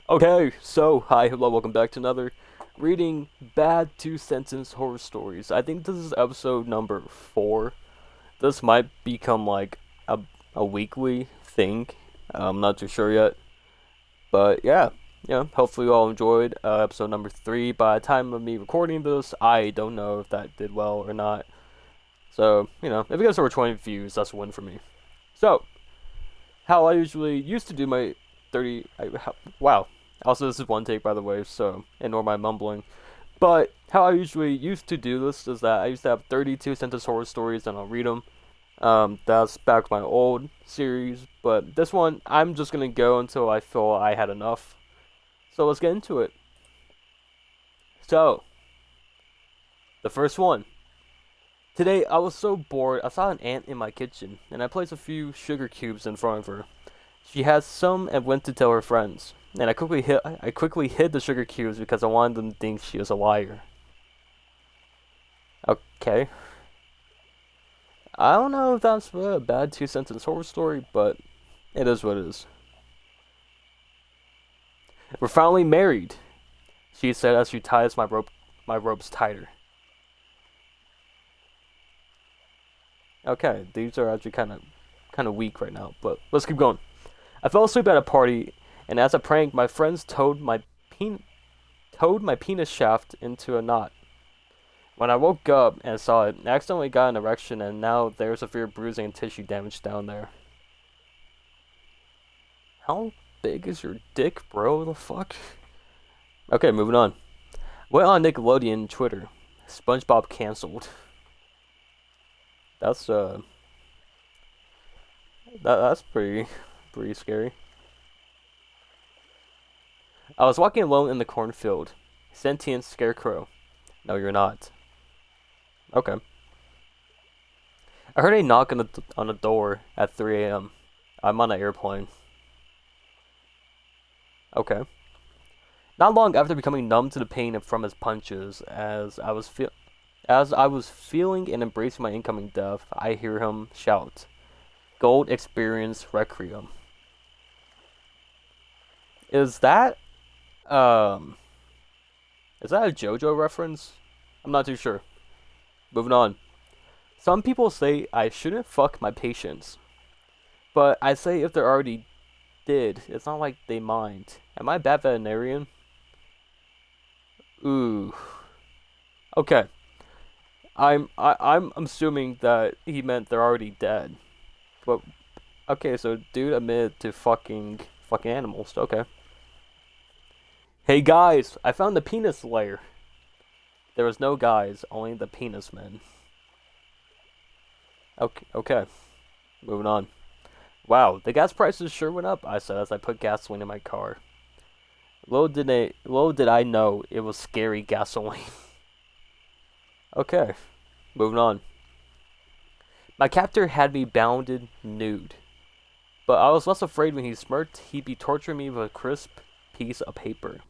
Okay, so hi, hello, welcome back to another reading bad two-sentence horror stories. I think this is episode number 4. This might become like a a weekly thing. I'm not too sure yet, but yeah. Hopefully you all enjoyed episode number 3. By the time of me recording this, I don't know if that did well or not. So if it gets over 20 views, that's a win for me. So how I usually used to do my 30. Wow. Also, this is one take, by the way, so ignore my mumbling. But how I usually used to do this is that I used to have 32 sentence horror stories and I'll read them. That's back with my old series, but this one, I'm just gonna go until I feel I had enough. So let's get into it. So, the first one. Today, I was so bored, I saw an ant in my kitchen, and I placed a few sugar cubes in front of her. She had some and went to tell her friends. And I quickly hid the sugar cubes because I wanted them to think she was a liar. Okay. I don't know if that's a bad two-sentence horror story, but it is what it is. We're finally married, she said as she ties my ropes tighter. Okay, these are actually kind of weak right now, but let's keep going. I fell asleep at a party, and as a prank, my friends towed my penis shaft into a knot. When I woke up and saw it, I accidentally got an erection, and now there's severe bruising and tissue damage down there. How big is your dick, bro? The fuck? Okay, moving on. Went on Nickelodeon Twitter. SpongeBob canceled. That's that's pretty scary. I was walking alone in the cornfield. Sentient scarecrow. No, you're not. Okay. I heard a knock on the door at 3 a.m. I'm on an airplane. Okay. Not long after becoming numb to the pain from his punches, as I was feeling and embracing my incoming death, I hear him shout, "Gold Experience Requiem." Is that um is that a JoJo reference? I'm not too sure. Moving on. Some people say I shouldn't fuck my patients, but I say if they're already did, it's not like they mind. Am I a bad veterinarian? Ooh. Okay. I'm assuming that he meant they're already dead. But okay, so dude admitted to fucking animals. Okay. Hey guys, I found the penis layer. There was no guys, only the penis men. Okay. Moving on. Wow, the gas prices sure went up, I said as I put gasoline in my car. Little did I know it was scary gasoline. Okay, moving on. My captor had me bounded nude, but I was less afraid when he smirked he'd be torturing me with a crisp piece of paper.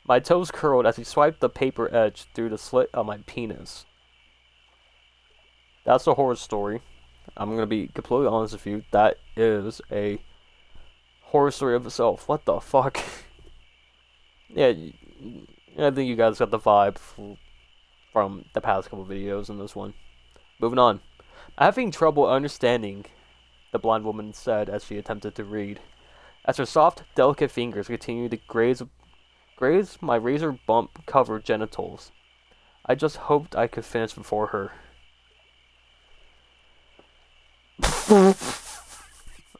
My toes curled as he swiped the paper edge through the slit of my penis. That's a horror story. I'm gonna be completely honest with you. That is a horror story of itself. What the fuck? Yeah, I think you guys got the vibe from the past couple videos in this one. Moving on. I'm having trouble understanding, the blonde woman said as she attempted to read. As her soft, delicate fingers continued to graze my razor bump covered genitals. I just hoped I could finish before her.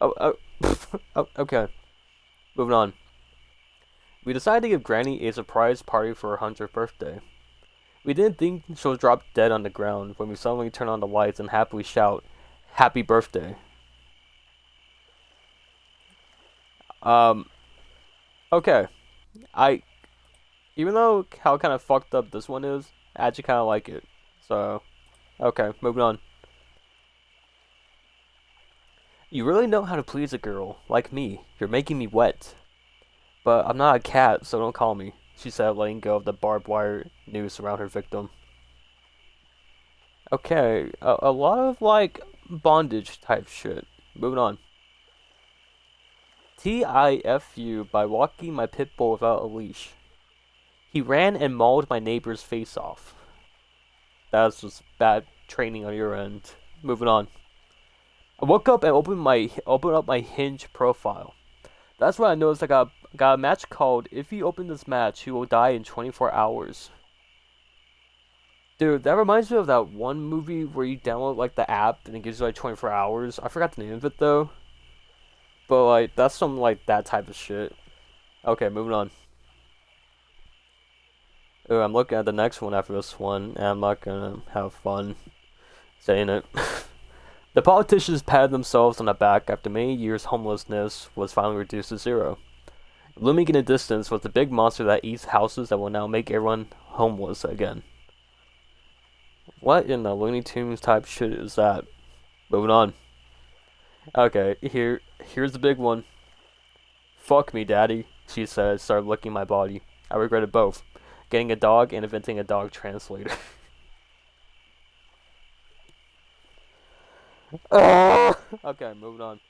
oh, okay. Moving on. We decided to give Granny a surprise party for her 100th birthday. We didn't think she'll drop dead on the ground when we suddenly turn on the lights and happily shout, "Happy birthday." Um, okay. I, even though how kind of fucked up this one is, I actually kind of like it. So, okay, moving on. You really know how to please a girl, like me. You're making me wet. But I'm not a cat, so don't call me, she said, letting go of the barbed wire noose around her victim. Okay, a lot of, like, bondage type shit. Moving on. TIFU by walking my pit bull without a leash. He ran and mauled my neighbor's face off. That's just bad training on your end. Moving on. I woke up and opened up my Hinge profile. That's when I noticed I got a match called "If you open this match, you will die in 24 hours." Dude, that reminds me of that one movie where you download like the app and it gives you like 24 hours. I forgot the name of it though. But like that's some like that type of shit. Okay, moving on. Ooh, I'm looking at the next one after this one, and I'm not gonna have fun saying it. The politicians patted themselves on the back after many years homelessness was finally reduced to zero. Looming in the distance was the big monster that eats houses that will now make everyone homeless again. What in the Looney Tunes type shit is that? Moving on. Okay, here's the big one. "Fuck me, daddy," she said, started licking my body. I regretted both. Getting a dog and inventing a dog translator. Okay, moving on.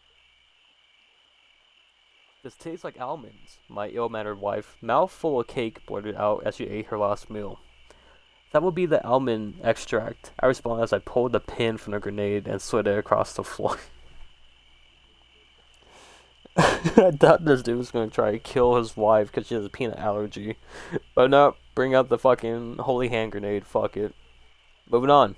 "This tastes like almonds," my ill-mannered wife, mouth full of cake, blurted out as she ate her last meal. "That would be the almond extract," I responded as I pulled the pin from the grenade and slid it across the floor. I thought this dude was gonna try to kill his wife because she has a peanut allergy. But no, bring out the fucking holy hand grenade, fuck it. Moving on.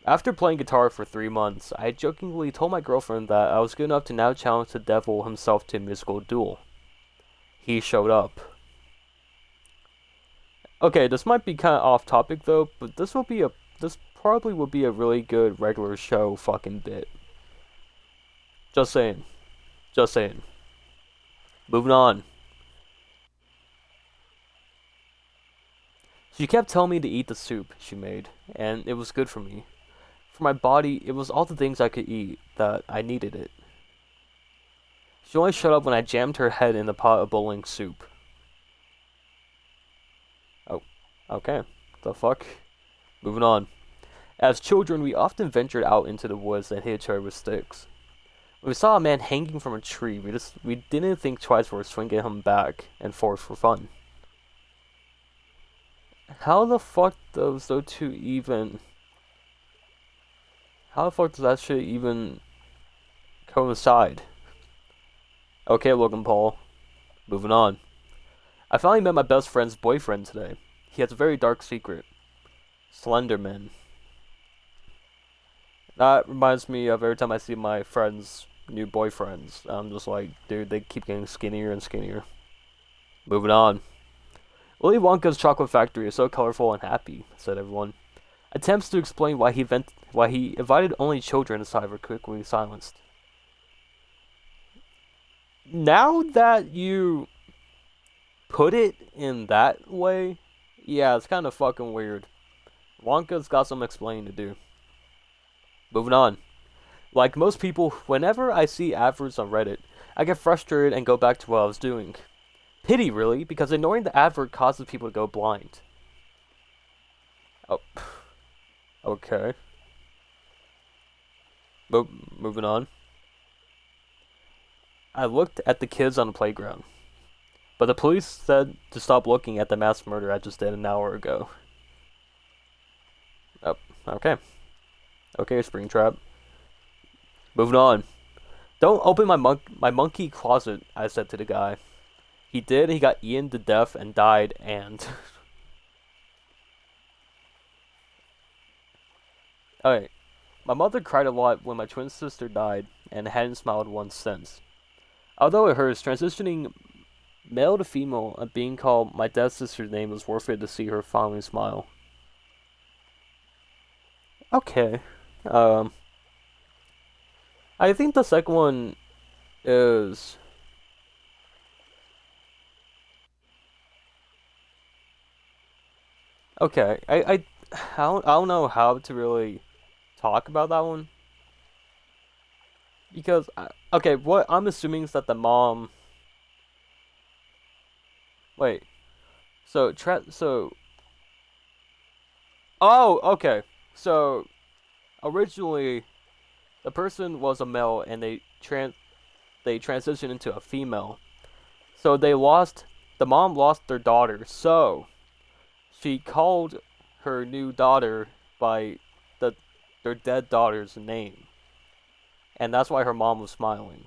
After playing guitar for 3 months, I jokingly told my girlfriend that I was good enough to now challenge the devil himself to a musical duel. He showed up. Okay, this might be kind of off topic though, but this probably will be a really good regular show fucking bit. Just saying. Just saying. Moving on. She kept telling me to eat the soup she made, and it was good for me. For my body, it was all the things I could eat that I needed it. She only shut up when I jammed her head in the pot of boiling soup. Oh, okay. The fuck? Moving on. As children, we often ventured out into the woods and hit each other with sticks. When we saw a man hanging from a tree, we didn't think twice before swinging him back and forth for fun. How the fuck does those two even... How the fuck does that shit even coincide? Okay, Logan Paul. Moving on. I finally met my best friend's boyfriend today. He has a very dark secret. Slenderman. That reminds me of every time I see my friends' new boyfriends. I'm just like, dude, they keep getting skinnier and skinnier. Moving on. "Willy Wonka's chocolate factory is so colorful and happy," said everyone. Attempts to explain why he invited only children inside were quickly silenced. Now that you put it in that way, yeah, it's kind of fucking weird. Wonka's got some explaining to do. Moving on. Like most people, whenever I see adverts on Reddit, I get frustrated and go back to what I was doing. Pity, really, because ignoring the advert causes people to go blind. Oh. Okay. Moving on. I looked at the kids on the playground, but the police said to stop looking at the mass murder I just did an hour ago. Oh, okay. Okay, Springtrap. Moving on. "Don't open my monkey closet," I said to the guy. He did, he got eaten to death and died, and... Alright. My mother cried a lot when my twin sister died, and hadn't smiled once since. Although it hurts, transitioning male to female and being called my dead sister's name was worth it to see her finally smile. Okay. I think the second one is... Okay, I don't know how to really talk about that one. Because, okay, what I'm assuming is that the mom... Wait. So... Oh, okay. So, originally, the person was a male and they transitioned into a female. So the mom lost their daughter, so she called her new daughter by the their dead daughter's name. And that's why her mom was smiling.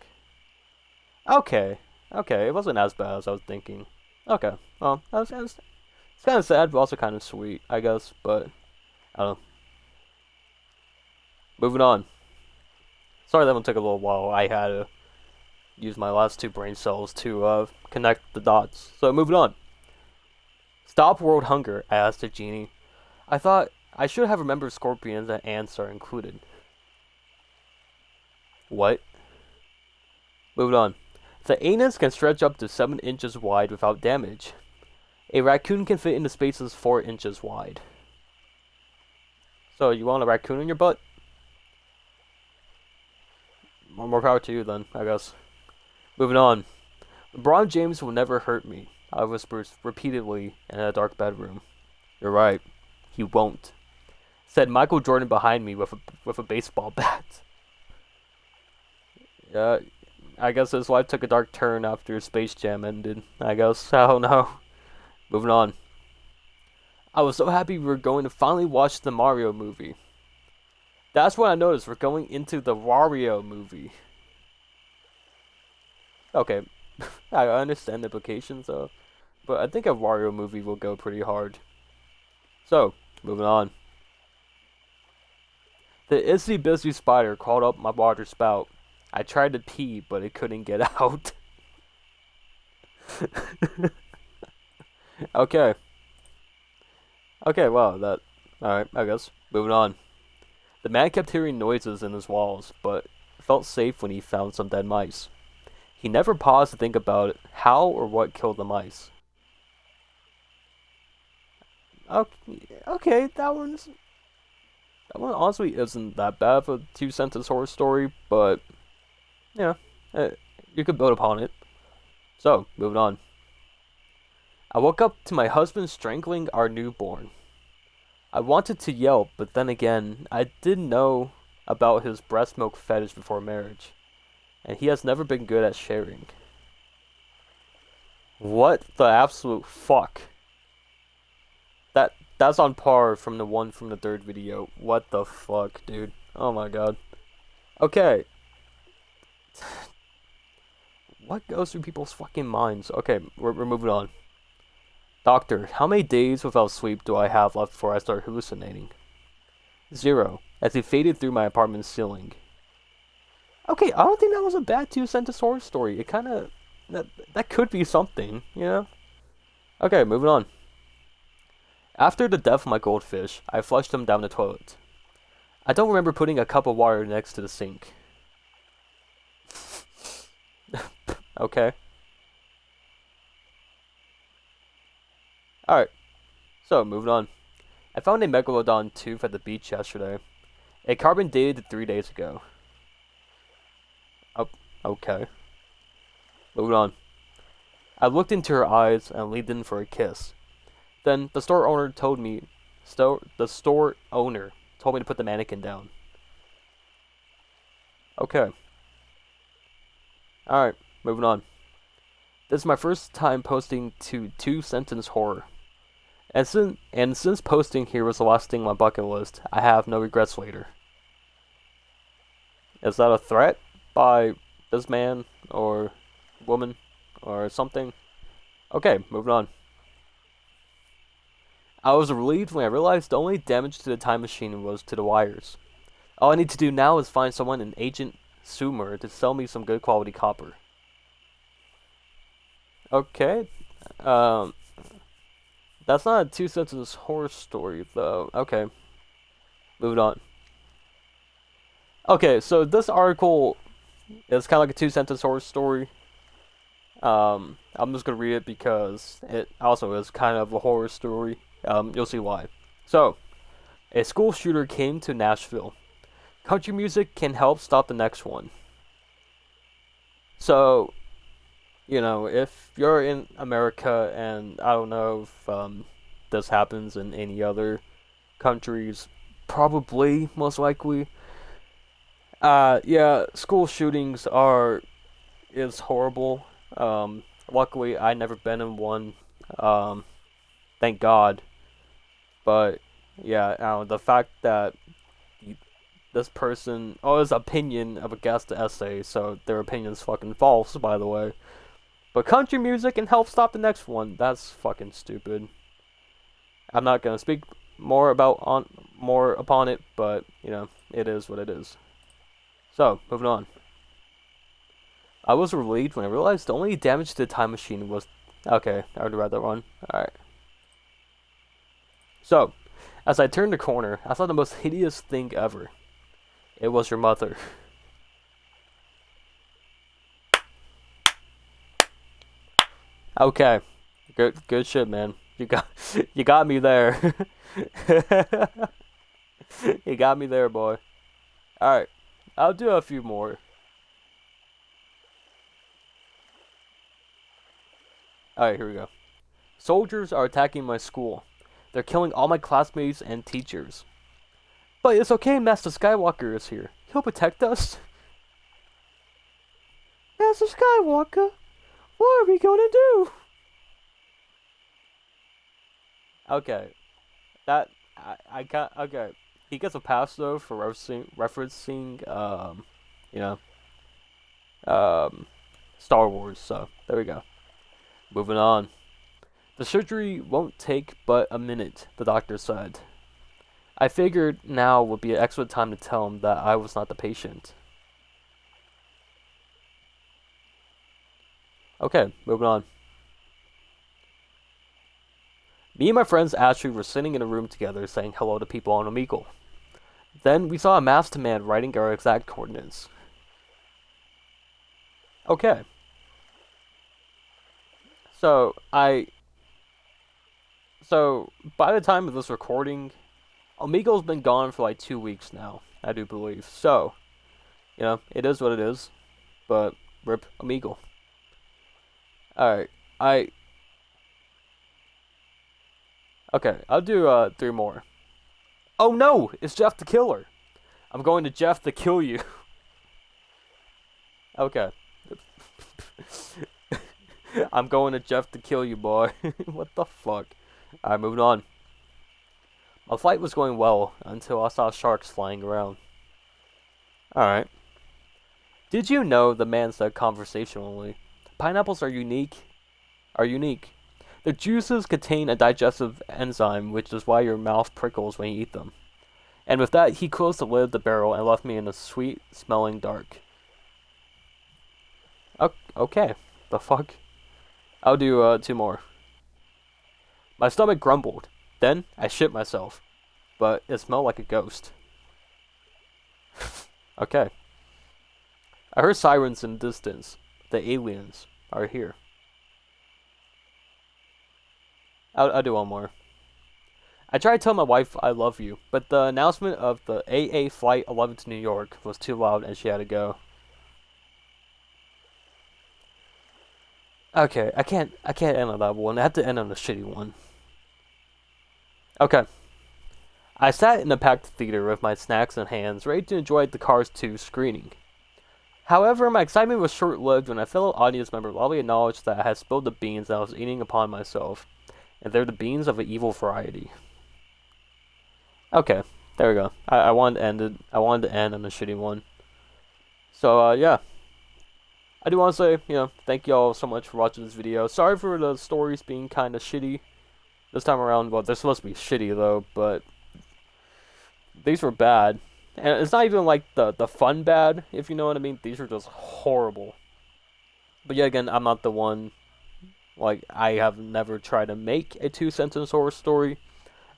Okay, okay, it wasn't as bad as I was thinking. Okay, well, it's kind of sad, but also kind of sweet, I guess, but I don't know. Moving on. Sorry that one took a little while. I had to use my last two brain cells to connect the dots. So moving on. Stop world hunger, I asked the genie. I thought I should have remembered scorpions and ants are included. What? Moving on. The anus can stretch up to 7 inches wide without damage. A raccoon can fit into spaces 4 inches wide. So you want a raccoon in your butt? More power to you then, I guess. Moving on. LeBron James will never hurt me, I whispered repeatedly in a dark bedroom. You're right. He won't, said Michael Jordan behind me with a baseball bat. Yeah, I guess his life took a dark turn after Space Jam ended. I guess. I don't know. Moving on. I was so happy we were going to finally watch the Mario movie. That's what I noticed. We're going into the Wario movie. Okay. I understand the implications, though. But I think a Wario movie will go pretty hard. So, moving on. The itsy bitsy spider crawled up my water spout. I tried to pee, but it couldn't get out. Okay. Okay, wow, that... Alright, I guess. Moving on. The man kept hearing noises in his walls, but felt safe when he found some dead mice. He never paused to think about how or what killed the mice. Okay, that one honestly isn't that bad of a 2-sentence horror story, but yeah, you could build upon it. So, moving on. I woke up to my husband strangling our newborn. I wanted to yell, but then again, I didn't know about his breast milk fetish before marriage, and he has never been good at sharing. What the absolute fuck? That's on par from the one from the third video. What the fuck, dude? Oh my god. Okay. What goes through people's fucking minds? Okay, we're moving on. Doctor, how many days without sleep do I have left before I start hallucinating? 0, as he faded through my apartment's ceiling. Okay, I don't think that was a bad 2-sentence horror story. It kinda... That could be something, you know? Okay, moving on. After the death of my goldfish, I flushed them down the toilet. I don't remember putting a cup of water next to the sink. Okay. Alright. So, moving on. I found a megalodon tooth at the beach yesterday. It carbon dated 3 days ago. Oh, okay. Moving on. I looked into her eyes and leaned in for a kiss. Then the store owner told me to put the mannequin down. Okay. Alright, moving on. This is my first time posting to 2-sentence horror. And since posting here was the last thing on my bucket list, I have no regrets later. Is that a threat by this man or woman or something? Okay, moving on. I was relieved when I realized the only damage to the time machine was to the wires. All I need to do now is find someone in Agent Sumer to sell me some good quality copper. Okay. That's not a 2-sentence horror story, though. Okay. Moving on. Okay, so this article is kind of like a 2-sentence horror story. I'm just gonna read it because it also is kind of a horror story. You'll see why. So, a school shooter came to Nashville. Country music can help stop the next one. So, you know, if you're in America, and I don't know if this happens in any other countries, probably, most likely. Yeah, school shootings are is horrible. Luckily, I never been in one. Um, thank God. But yeah, the fact that this person, oh, his opinion of a guest essay, so their opinion's fucking false, by the way. But country music can help stop the next one. That's fucking stupid. I'm not gonna speak more upon it, but it is what it is. So, moving on. I was relieved when I realized the only damage to the time machine was... Okay, I already read that one. Alright. So, as I turned the corner, I saw the most hideous thing ever. It was your mother. Okay. Good shit, man. You got me there. You got me there, boy. Alright. I'll do a few more. Alright, here we go. Soldiers are attacking my school. They're killing all my classmates and teachers. But it's okay, Master Skywalker is here. He'll protect us. Master Skywalker, what are we gonna do? Okay. That, I can't, okay. He gets a pass, though, for referencing you know, Star Wars, so, there we go. Moving on. The surgery won't take but a minute, the doctor said. I figured now would be an excellent time to tell him that I was not the patient. Okay, moving on. Me and my friends Ashley were sitting in a room together saying hello to people on Omegle. Then we saw a masked man writing our exact coordinates. Okay. So, by the time of this recording, Omegle's been gone for like 2 weeks now, I do believe. So, it is what it is. But, rip Omegle. Alright, okay, I'll do 3 more. Oh no! It's Jeff the Killer! I'm going to Jeff to kill you. Okay. I'm going to Jeff to kill you, boy. What the fuck? Alright, moving on. My flight was going well until I saw sharks flying around. Alright. Did you know, the man said conversationally, pineapples are unique. Their juices contain a digestive enzyme, which is why your mouth prickles when you eat them. And with that, he closed the lid of the barrel and left me in the sweet-smelling dark. Okay. The fuck? I'll do 2 more. My stomach grumbled. Then, I shit myself. But it smelled like a ghost. Okay. I heard sirens in the distance. The aliens are here. I'll do 1 more. I tried to tell my wife I love you, but the announcement of the AA Flight 11 to New York was too loud and she had to go. Okay, I can't end on that one. I have to end on a shitty one. Okay. I sat in a packed theater with my snacks in hands, ready to enjoy the Cars 2 screening. However, my excitement was short-lived when a fellow audience member loudly acknowledged that I had spilled the beans I was eating upon myself, and they're the beans of an evil variety. Okay, there we go. I wanted to end it. I wanted to end on a shitty one. So, yeah. I do want to say, thank y'all so much for watching this video. Sorry for the stories being kind of shitty this time around. Well, they're supposed to be shitty, though, but these were bad. And it's not even like the fun bad, if you know what I mean. These were just horrible. But yeah, again, I'm not the one. Like, I have never tried to make a 2-sentence horror story.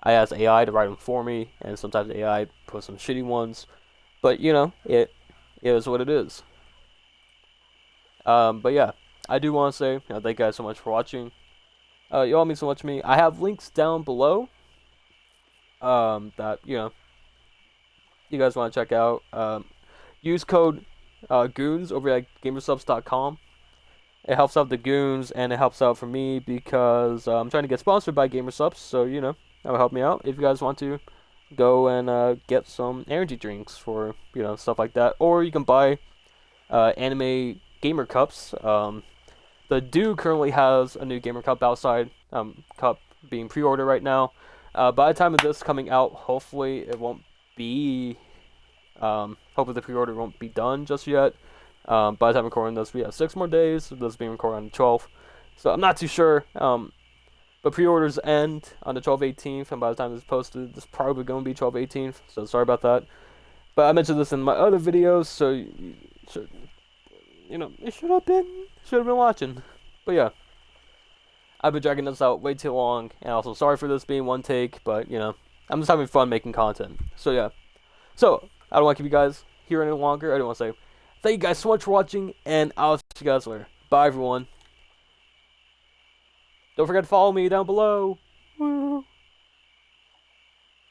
I ask AI to write them for me, and sometimes AI puts some shitty ones. But, it is what it is. But yeah, I do want to say, thank you guys so much for watching. You all mean so much to me. I have links down below, that, you guys want to check out. Use code, Goons over at gamersubs.com. It helps out the Goons, and it helps out for me because I'm trying to get sponsored by Gamersubs, so, that will help me out if you guys want to go and get some energy drinks for, stuff like that. Or you can buy anime gamer cups. The Dude currently has a new gamer cup outside. Cup being pre-ordered right now. By the time of this coming out, hopefully it won't be. Hopefully the pre-order won't be done just yet. By the time I'm recording this, we have 6 more days. This is being recorded on the 12th, so I'm not too sure. But pre-orders end on the 12/18th, and by the time this is posted, it's probably going to be 12/18th. So sorry about that. But I mentioned this in my other videos, so you should, you should have been watching. But yeah, I've been dragging this out way too long, and also sorry for this being one take. But I'm just having fun making content. So yeah, so I don't want to keep you guys here any longer. I don't want to say thank you guys so much for watching, and I'll see you guys later. Bye everyone. Don't forget to follow me down below.